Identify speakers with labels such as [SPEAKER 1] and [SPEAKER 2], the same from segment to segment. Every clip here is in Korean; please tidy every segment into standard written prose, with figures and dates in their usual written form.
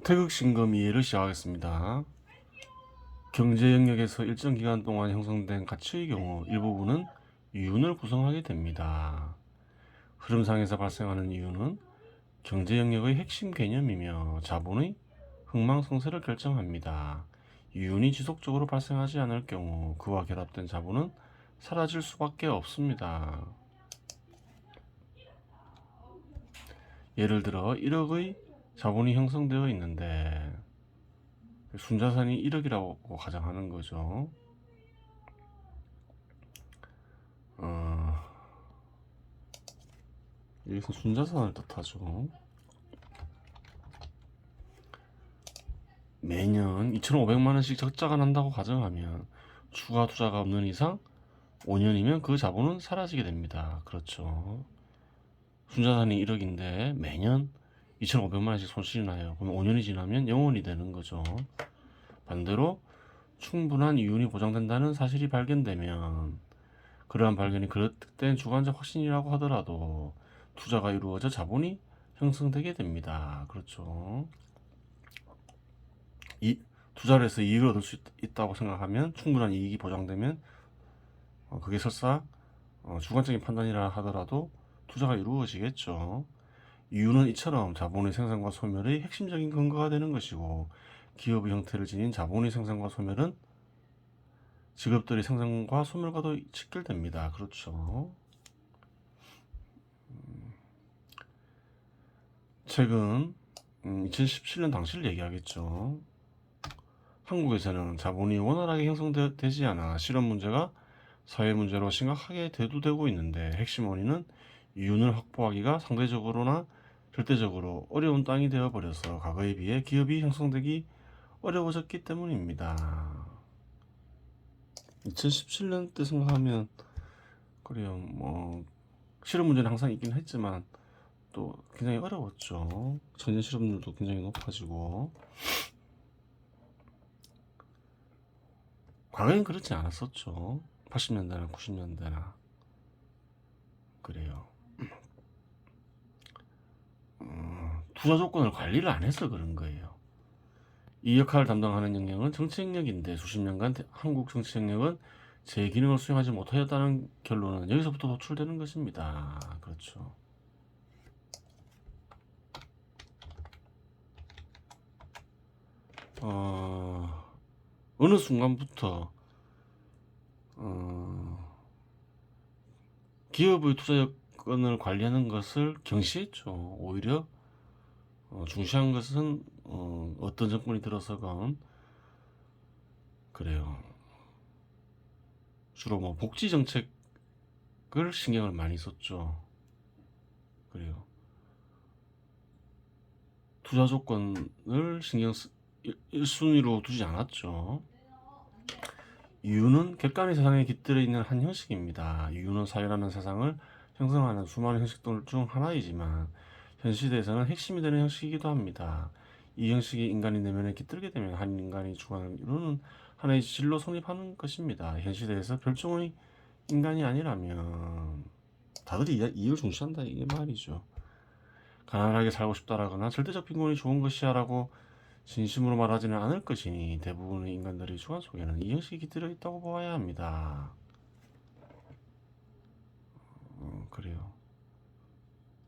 [SPEAKER 1] 태극신검 이해를 시작하겠습니다. 경제 영역에서 일정 기간 동안 형성된 가치의 경우 일부분은 이윤을 구성하게 됩니다. 흐름상에서 발생하는 이윤은 경제 영역의 핵심 개념이며 자본의 흥망성쇠를 결정합니다. 이윤이 지속적으로 발생하지 않을 경우 그와 결합된 자본은 사라질 수밖에 없습니다. 예를 들어 1억의 자본이 형성되어 있는데 순자산이 1억이라고 가정하는 거죠. 여기서 순자산을 뜻하죠. 매년 2,500만원씩 적자가 난다고 가정하면 추가 투자가 없는 이상 5년이면 그 자본은 사라지게 됩니다. 그렇죠. 순자산이 1억인데 매년 2,500만원씩 손실이 나요. 그럼 5년이 지나면 0원이 되는 거죠. 반대로 충분한 이윤이 보장된다는 사실이 발견되면 그러한 발견이 그릇된 주관적 확신이라고 하더라도 투자가 이루어져 자본이 형성되게 됩니다. 그렇죠. 투자를 해서 이익을 얻을 수 있다고 생각하면 충분한 이익이 보장되면 그게 설사 주관적인 판단이라 하더라도 투자가 이루어지겠죠. 이유는 이처럼 자본의 생산과 소멸의 핵심적인 근거가 되는 것이고 기업의 형태를 지닌 자본의 생산과 소멸은 직업들의 생산과 소멸과도 직결됩니다. 그렇죠. 최근 2017년 당시를 얘기하겠죠. 한국에서는 자본이 원활하게 형성되지 않아 실업 문제가 사회 문제로 심각하게 대두되고 있는데 핵심 원인은 이윤을 확보하기가 상대적으로나 절대적으로 어려운 땅이 되어버려서 과거에 비해 기업이 형성되기 어려워졌기 때문입니다. 2017년 때 생각하면 그래요. 실업 문제는 항상 있긴 했지만 또 굉장히 어려웠죠. 청년 실업률도 굉장히 높아지고 과거엔 그렇지 않았었죠. 80년대나 90년대나 그래요. 투자 조건을 관리를 안 해서 그런 거예요. 이 역할을 담당하는 영역은 정치 영역인데 수십 년간 한국 정치 영역은 제 기능을 수행하지 못하였다는 결론은 여기서부터 도출되는 것입니다. 그렇죠. 어느 순간부터 기업의 투자 여건을 관리하는 것을 경시했죠. 오히려 중시한 것은 어떤 정권이 들어서건 그래요. 주로 복지 정책을 신경을 많이 썼죠. 그래요. 투자 조건을 1순위로 두지 않았죠. 이유는 객관의 세상에 깃들어 있는 한 형식입니다. 이유는 사회라는 세상을 형성하는 수많은 형식들 중 하나이지만 현 시대에서는 핵심이 되는 형식이기도 합니다. 이 형식이 인간의 내면에 깃들게 되면 한 인간이 주관하는 이루는 하나의 질로 성립하는 것입니다. 현 시대에서 별종의 인간이 아니라면 다들 이익을 중시한다 이게 말이죠. 가난하게 살고 싶다라거나 절대적 빈곤이 좋은 것이야 라고 진심으로 말하지는 않을 것이니 대부분의 인간들의 주관 속에는 이 형식이 깃들어 있다고 보아야 합니다. 그래요.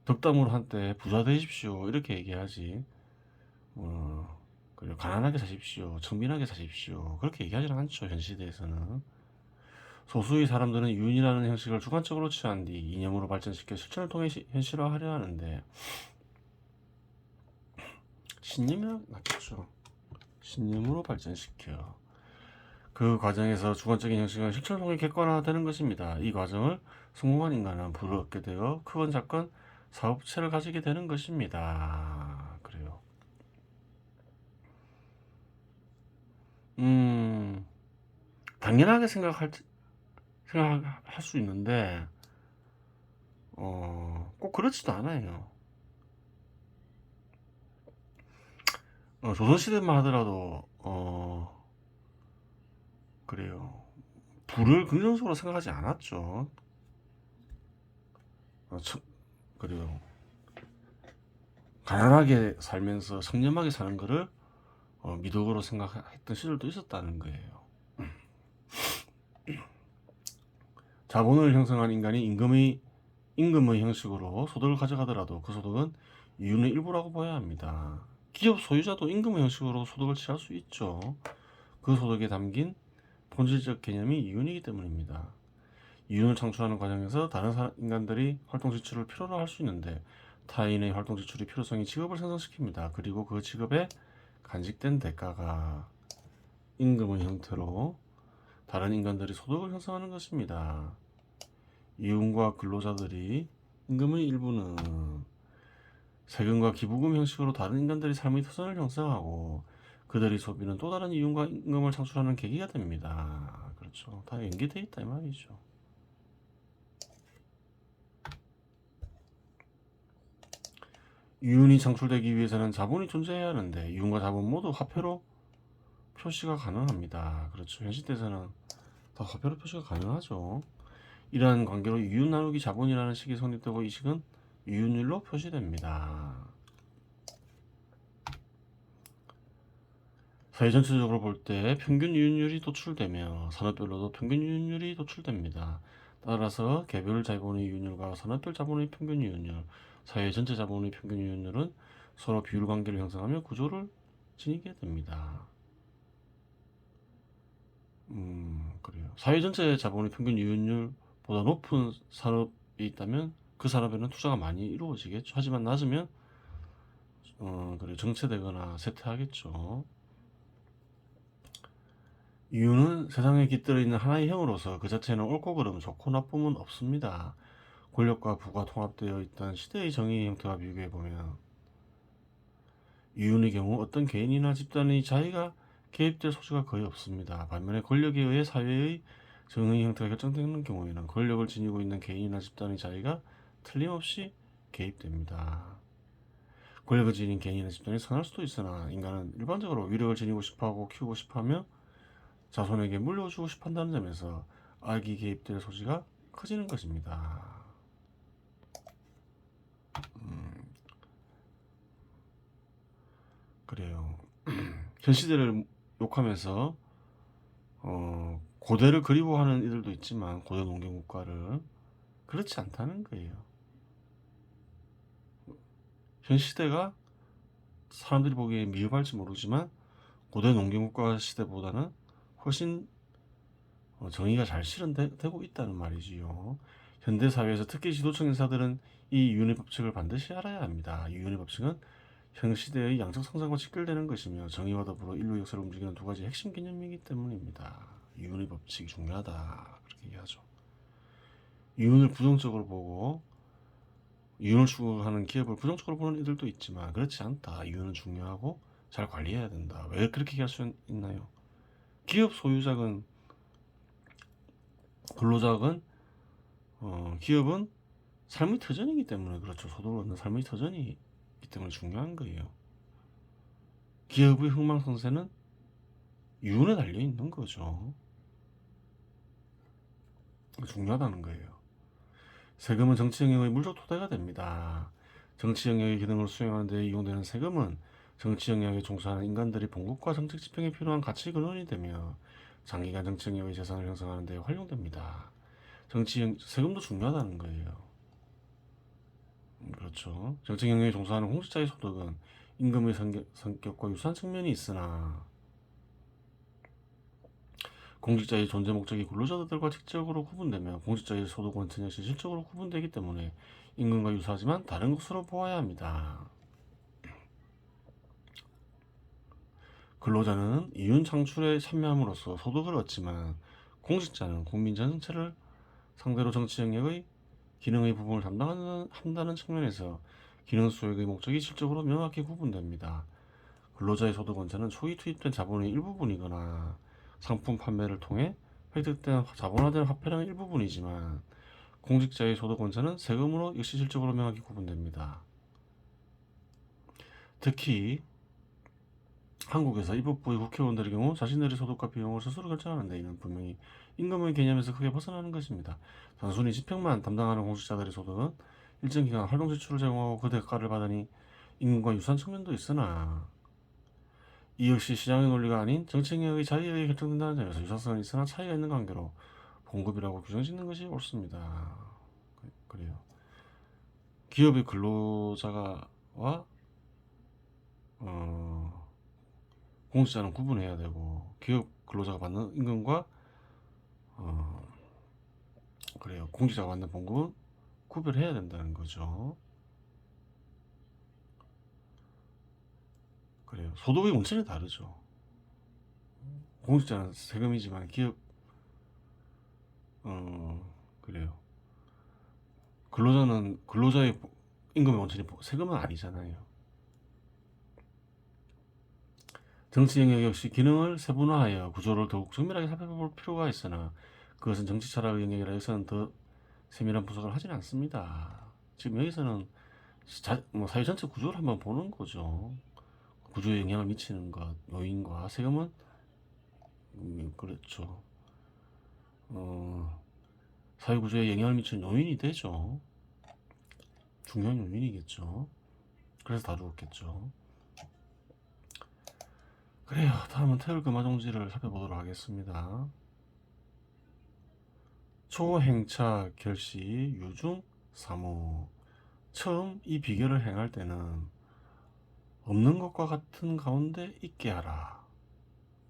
[SPEAKER 1] 덕담으로 한때 부자 되십시오 이렇게 얘기하지 그리고 가난하게 사십시오 청빈하게 사십시오 그렇게 얘기하지는 않죠. 현 시대에서는 소수의 사람들은 유인이라는 형식을 주관적으로 취한 뒤 이념으로 발전시켜 실천을 통해 현실화하려 하는데 신념이 맞겠죠. 신념으로 발전시켜 그 과정에서 주관적인 형식은 실천을 통해 객관화되는 것입니다. 이 과정을 성공한 인간은 부를 얻게 되어 크건 작건 사업체를 가지게 되는 것입니다. 그래요. 당연하게 생각할 수 있는데 꼭 그렇지도 않아요. 조선시대만 하더라도 그래요. 부를 긍정적으로 생각하지 않았죠. 그래요. 가난하게 살면서 청렴하게 사는 거를 미덕으로 생각했던 시절도 있었다는 거예요. 자본을 형성한 인간이 임금의 형식으로 소득을 가져가더라도 그 소득은 이윤의 일부라고 봐야 합니다. 기업 소유자도 임금의 형식으로 소득을 취할 수 있죠. 그 소득에 담긴 본질적 개념이 이윤이기 때문입니다. 이윤을 창출하는 과정에서 다른 인간들이 활동 지출을 필요로 할 수 있는데 타인의 활동 지출이 필요성이 직업을 생성시킵니다. 그리고 그 직업에 간직된 대가가 임금의 형태로 다른 인간들이 소득을 형성하는 것입니다. 이윤과 근로자들이 임금의 일부는 세금과 기부금 형식으로 다른 인간들이 삶의 터전을 형성하고 그들의 소비는 또 다른 이윤과 임금을 창출하는 계기가 됩니다. 그렇죠. 다 연계되어 있다 이 말이죠. 이윤이 창출되기 위해서는 자본이 존재해야 하는데 이윤과 자본 모두 화폐로 표시가 가능합니다. 그렇죠. 현 시대에서는 다 화폐로 표시가 가능하죠. 이러한 관계로 이윤 나누기 자본이라는 식이 성립되고 이 식은 이윤율로 표시됩니다. 사회 전체적으로 볼 때 평균 이윤율이 도출되며 산업별로도 평균 이윤율이 도출됩니다. 따라서 개별 자본의 이윤율과 산업별 자본의 평균 이윤율, 사회 전체 자본의 평균 이윤율은 서로 비율 관계를 형성하며 구조를 지니게 됩니다. 그래요. 사회 전체 자본의 평균 이윤율보다 높은 산업이 있다면 그 산업에는 투자가 많이 이루어지겠죠. 하지만 낮으면 그래 정체되거나 쇠퇴하겠죠. 이유는 세상에 깃들어 있는 하나의 형으로서 그 자체는 옳고 그름, 좋고 나쁨은 없습니다. 권력과 부가 통합되어 있던 시대의 정의의 형태와 비교해보면 이윤의 경우 어떤 개인이나 집단의 자의가 개입될 소지가 거의 없습니다. 반면에 권력에 의해 사회의 정의 형태가 결정되는 경우에는 권력을 지니고 있는 개인이나 집단의 자의가 틀림없이 개입됩니다. 권력을 지닌 개인이나 집단이 선할 수도 있으나 인간은 일반적으로 위력을 지니고 싶어하고 키우고 싶어하며 자손에게 물려주고 싶어한다는 점에서 악이 개입될 소지가 커지는 것입니다. 그래요. 현 시대를 욕하면서 고대를 그리워하는 이들도 있지만 고대 농경국가를 그렇지 않다는 거예요. 현 시대가 사람들이 보기에 미흡할지 모르지만 고대 농경국가 시대보다는 훨씬 정의가 잘 실현되고 있다는 말이지요. 현대 사회에서 특히 지도층 인사들은 이 이윤의 법칙을 반드시 알아야 합니다. 이윤의 법칙은 현 시대의 양적 성장과 직결되는 것이며 정의와 더불어 인류 역사를 움직이는 두 가지 핵심 개념이기 때문입니다. 이윤의 법칙이 중요하다 그렇게 얘기하죠. 이윤을 부정적으로 보고 이윤을 추구하는 기업을 부정적으로 보는 이들도 있지만 그렇지 않다. 이윤은 중요하고 잘 관리해야 된다. 왜 그렇게 얘기할 수 있나요? 기업 소유자건 근로자건 기업은 삶의 터전이기 때문에 그렇죠. 소득을 얻는 삶의 터전이기 때문에 중요한 거예요. 기업의 흥망성쇠는 이윤에 달려 있는 거죠. 중요하다는 거예요. 세금은 정치 영역의 물적 토대가 됩니다. 정치 영역의 기능을 수행하는 데 이용되는 세금은 정치 영역에 종사하는 인간들이 봉급과 정책 집행에 필요한 가치 근원이 되며 장기간 정치 영역의 재산을 형성하는 데 활용됩니다. 세금도 중요하다는 거예요. 그렇죠. 정책 영역에 종사하는 공직자의 소득은 임금의 성격과 유사한 측면이 있으나 공직자의 존재 목적이 근로자들과 직접적으로 구분되며 공직자의 소득 원천 역시 실적으로 구분되기 때문에 임금과 유사하지만 다른 것으로 보아야 합니다. 근로자는 이윤 창출에 참여함으로써 소득을 얻지만 공직자는 국민 전체를 상대로 정치 영역의 기능의 부분을 담당한다는 측면에서 기능 수행의 목적이 실적으로 명확히 구분됩니다. 근로자의 소득 원천은 초기 투입된 자본의 일부분이거나 상품 판매를 통해 획득된 자본화된 화폐량의 일부분이지만 공직자의 소득 원천은 세금으로 역시 실적으로 명확히 구분됩니다. 특히 한국에서 입법부의 국회의원들의 경우 자신들의 소득과 비용을 스스로 결정하는데 이는 분명히 임금의 개념에서 크게 벗어나는 것입니다. 단순히 집행만 담당하는 공직자들의 소득은 일정 기간 활동 지출을 제공하고 그 대가를 받으니 임금과 유사한 측면도 있으나 이 역시 시장의 논리가 아닌 정책력의 자유에 의해 결정된다는 점에서 유사성은 있으나 차이가 있는 관계로 봉급이라고 규정짓는 것이 옳습니다. 그래요. 기업의 근로자와 공직자는 구분해야 되고 기업 근로자가 받는 임금과 그래요. 공직자가 받는 봉급은 구별해야 된다는 거죠. 그래요. 소득의 원천이 다르죠. 공직자는 세금이지만 기업 그래요. 근로자는 근로자의 임금의 원천이 세금은 아니잖아요. 정치 영역 역시 기능을 세분화하여 구조를 더욱 정밀하게 살펴볼 필요가 있으나 그것은 정치 철학의 영역이라 여기서는 더 세밀한 분석을 하지는 않습니다. 지금 여기서는 사회 전체 구조를 한번 보는 거죠. 구조에 영향을 미치는 것, 요인과 세금은 그렇죠. 사회 구조에 영향을 미치는 요인이 되죠. 중요한 요인이겠죠. 그래서 다루었겠죠. 그래요. 다음은 태울금화종지를 살펴보도록 하겠습니다. 초행차 결시 유중 사무. 처음 이 비결을 행할 때는 없는 것과 같은 가운데 있게 하라.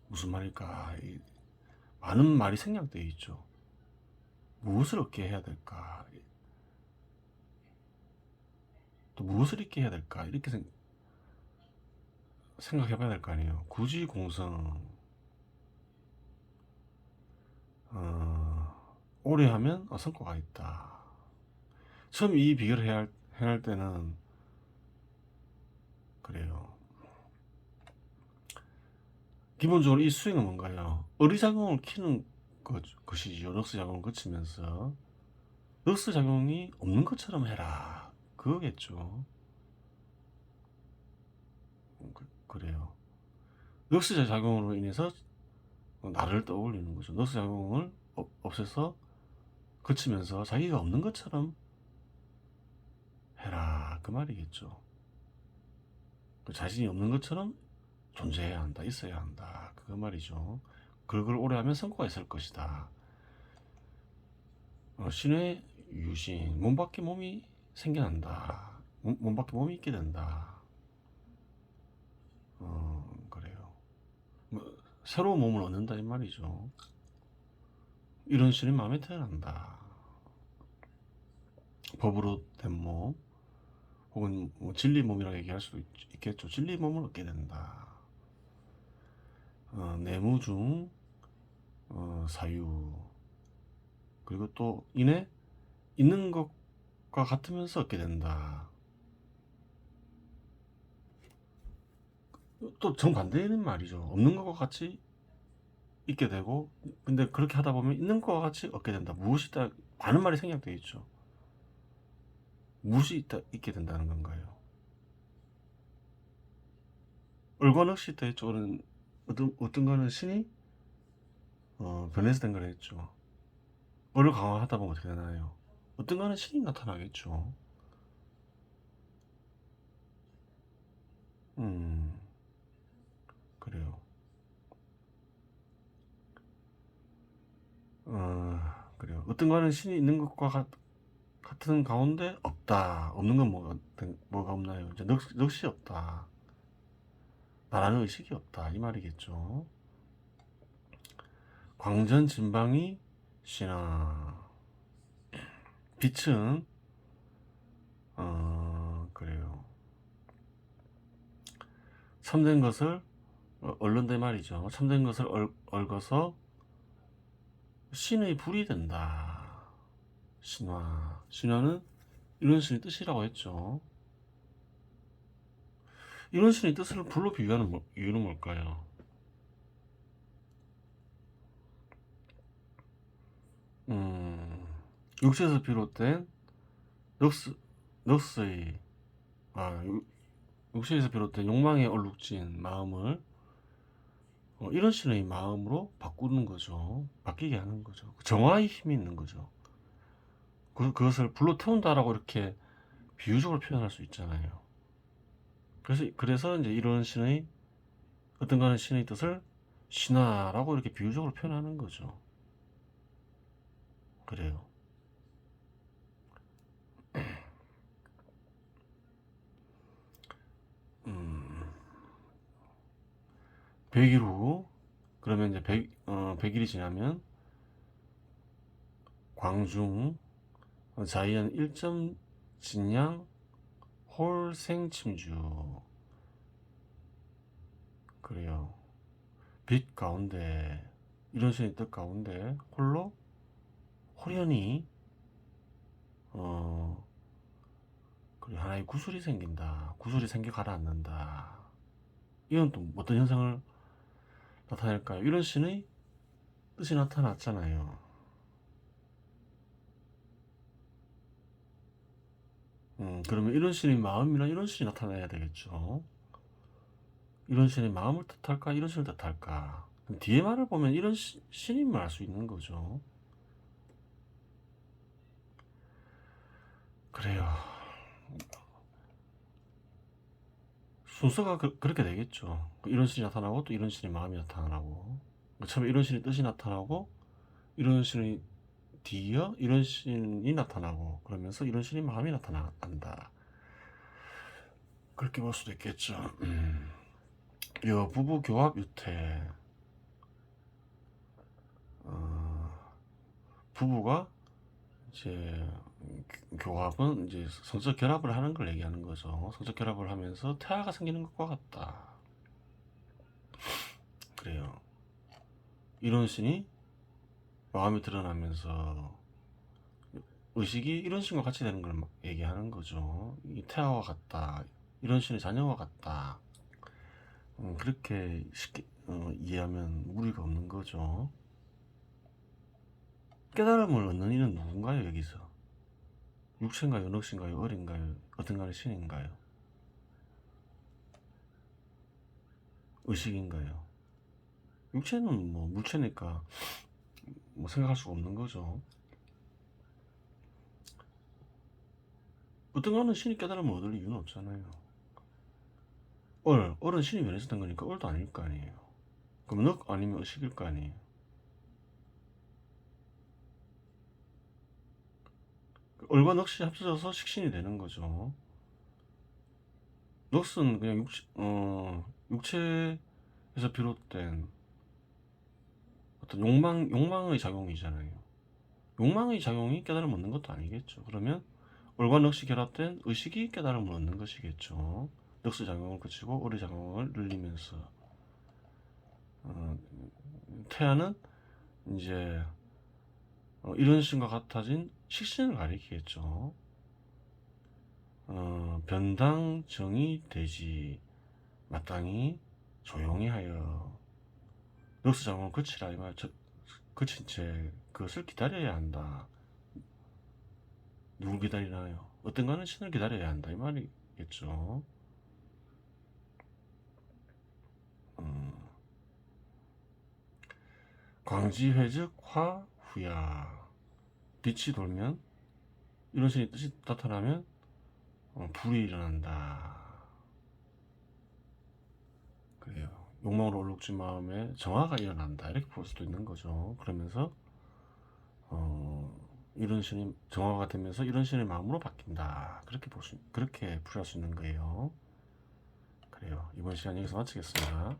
[SPEAKER 1] 무슨 말일까? 많은 말이 생략되어 있죠. 무엇을 얻게 해야 될까? 또 무엇을 잊게 해야 될까? 이렇게 생각해 봐야 될 거 아니에요. 굳이 공성, 오래 하면 성과가 있다. 처음 이 비결을 행할 때는 그래요. 기본적으로 이 수행은 뭔가요? 어리작용을 키는 것이죠. 럭스 작용을 거치면서 럭스 작용이 없는 것처럼 해라. 그거겠죠. 그래요. 럭스 작용으로 인해서 나를 떠올리는 거죠. 럭스 작용을 없애서 거치면서 자기가 없는 것처럼 해라. 그 말이겠죠. 자신이 없는 것처럼 존재해야 한다. 있어야 한다. 그 말이죠. 그걸 오래 하면 성과가 있을 것이다. 신의 유신, 몸 밖에 몸이 생겨난다. 몸 밖에 몸이 있게 된다. 그래요. 새로운 몸을 얻는다 이 말이죠. 이런 신이 마음에 태어난다. 법으로 된 몸, 혹은 진리 몸이라고 얘기할 수도 있겠죠. 진리 몸을 얻게 된다. 내무 중 사유. 그리고 또 이내 있는 것과 같으면서 얻게 된다. 또 정반대는 말이죠. 없는 것과 같이 있게 되고, 근데 그렇게 하다 보면 있는 것과 같이 얻게 된다. 무엇이 있다, 많은 말이 생략되어 있죠. 무엇이 있게 된다는 건가요? 얼과늑시 때 쪽은 어떤 거는 신이 변해서 된 걸 했죠. 을을 강화하다 보면 어떻게 되나요? 어떤 거는 신이 나타나겠죠. 그래요. 그래요. 어떤 거는 신이 있는 것과 같은 가운데 없다. 없는 건 뭐가 없나요? 이제 넋이 없다. 나라는 의식이 없다. 이 말이겠죠. 광전 진방이 신화. 빛은 그래요. 참된 것을 얼른데 말이죠. 참된 것을 얽어서 신의 불이 된다. 신화. 신화는 이런 신의 뜻이라고 했죠. 이런 신의 뜻을 불로 비유하는 이유는 뭘까요? 육체에서 비롯된 넉스의 육체에서 비롯된 욕망에 얼룩진 마음을 이런 신의 마음으로 바꾸는 거죠. 바뀌게 하는 거죠. 정화의 힘이 있는 거죠. 그것을 불로 태운다라고 이렇게 비유적으로 표현할 수 있잖아요. 그래서 이제 이런 신의 어떤가는 신의 뜻을 신화라고 이렇게 비유적으로 표현하는 거죠. 그래요. 음, 100일 후, 그러면 이제 100일이 지나면 광중 자이언 1점 진양 홀생침주. 그래요. 빛 가운데, 이런 신의 뜻 가운데 홀로 호련히 그리고 하나의 구슬이 생긴다. 구슬이 생겨 가라앉는다. 이건 또 어떤 현상을 나타낼까요? 이런 신의 뜻이 나타났잖아요. 그러면 이런 신의 마음이나 이런 신이 나타나야 되겠죠. 이런 신의 마음을 뜻할까? 이런 신을 뜻할까? 뒤에 말을 보면 이런 신임을 알 수 있는 거죠. 그래요. 순서가 그렇게 되겠죠. 이런 신이 나타나고 또 이런 신의 마음이 나타나고, 처음에 이런 신의 뜻이 나타나고 이런 신의 뒤이어 이런 신이 나타나고, 그러면서 이런 신의 마음이 나타난다. 그렇게 볼 수도 있겠죠. 부부 교합 유태. 부부가 이제 교합은 이제 성적 결합을 하는 걸 얘기하는 거죠. 성적 결합을 하면서 태아가 생기는 것과 같다. 그래요. 이런 신이 마음이 드러나면서 의식이 이런 신과 같이 되는 걸 얘기하는 거죠. 이 태아와 같다. 이런 신의 자녀와 같다. 그렇게 쉽게 이해하면 무리가 없는 거죠. 깨달음을 얻는 이는 누군가요, 여기서? 육체인가요, 넋인가요, 어린가요, 어떤가의 신인가요? 의식인가요? 육체는 뭐 물체니까 뭐 생각할 수가 없는 거죠. 어떤 거는 신이 깨달음을 얻을 이유는 없잖아요. 얼은 신이 변해서 된 거니까 얼도 아닐 거 아니에요. 그럼 넉 아니면 의식일 거 아니에요. 얼과 넋이 합쳐져서 식신이 되는 거죠. 넋은 그냥 육체에서 비롯된 어떤 욕망의 작용이잖아요. 욕망의 작용이 깨달음을 얻는 것도 아니겠죠. 그러면 얼과 넋이 결합된 의식이 깨달음을 얻는 것이겠죠. 넋의 작용을 거치고 얼의 작용을 늘리면서 태아는 이제 이런 신과 같아진 식신을 가리키겠죠. 변당정이 되지 마땅히 조용히 하여 넋의 작용을 거치라 이 말. 거친 채 그것을 기다려야 한다. 누굴 기다리나요? 어떤가는 신을 기다려야 한다 이 말이겠죠. 광지회즉 화후야. 빛이 돌면 이런 신의 뜻이 나타나면 불이 일어난다. 그래요. 욕망으로 얼룩진 마음에 정화가 일어난다 이렇게 볼 수도 있는 거죠. 그러면서 이런 신이 정화가 되면서 이런 신의 마음으로 바뀐다. 그렇게 풀이할 수 있는 거예요. 그래요. 이번 시간 여기서 마치겠습니다.